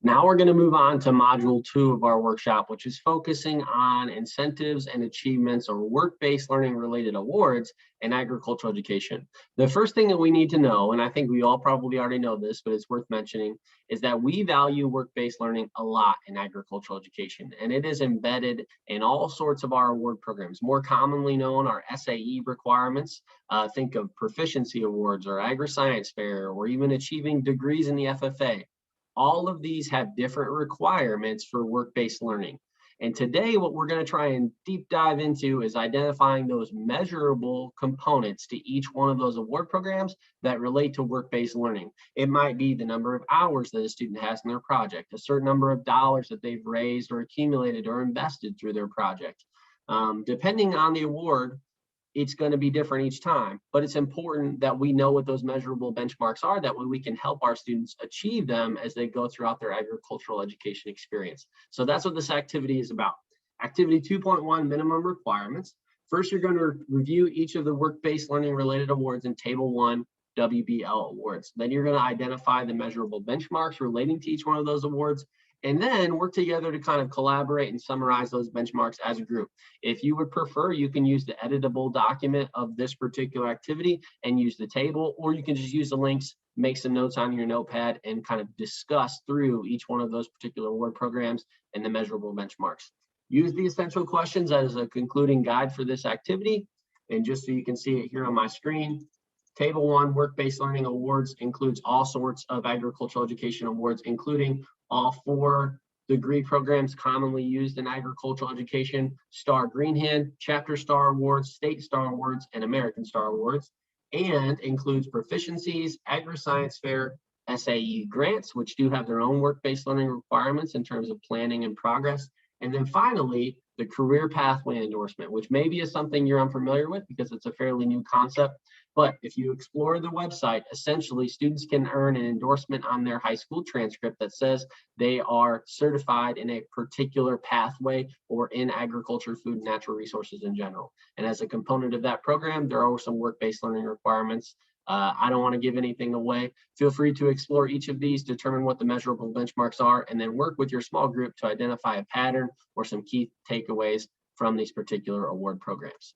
Now we're going to move on to module 2 of our workshop, which is focusing on incentives and achievements or work-based learning related awards in agricultural education. The first thing that we need to know, and I think we all probably already know this, but it's worth mentioning, is that we value work-based learning a lot in agricultural education, and it is embedded in all sorts of our award programs. More commonly known are SAE requirements. Think of proficiency awards or agri-science fair, or even achieving degrees in the FFA. All of these have different requirements for work-based learning. And today, what we're going to try and deep dive into is identifying those measurable components to each one of those award programs that relate to work-based learning. It might be the number of hours that a student has in their project, a certain number of dollars that they've raised or accumulated or invested through their project. Depending on the award, it's going to be different each time, but it's important that we know what those measurable benchmarks are. That way we can help our students achieve them as they go throughout their agricultural education experience. So that's what this activity is about. Activity 2.1, minimum requirements. First, you're going to review each of the work-based learning related awards in Table 1 WBL awards. Then you're going to identify the measurable benchmarks relating to each one of those awards, and then work together to kind of collaborate and summarize those benchmarks as a group. If you would prefer, you can use the editable document of this particular activity and use the table, or you can just use the links, make some notes on your notepad, and kind of discuss through each one of those particular award programs and the measurable benchmarks. Use the essential questions as a concluding guide for this activity. And just so you can see it here on my screen, Table 1 Work-Based Learning Awards includes all sorts of agricultural education awards, including all 4 degree programs commonly used in agricultural education: Star Green Hand, Chapter Star Awards, State Star Awards, and American Star Awards, and includes proficiencies, agri-science fair, SAE grants, which do have their own work-based learning requirements in terms of planning and progress. And then finally, the career pathway endorsement, which maybe is something you're unfamiliar with because it's a fairly new concept. But if you explore the website, essentially students can earn an endorsement on their high school transcript that says they are certified in a particular pathway or in agriculture, food, and natural resources in general. And as a component of that program, there are some work-based learning requirements. I don't want to give anything away. Feel free to explore each of these, determine what the measurable benchmarks are, and then work with your small group to identify a pattern or some key takeaways from these particular award programs.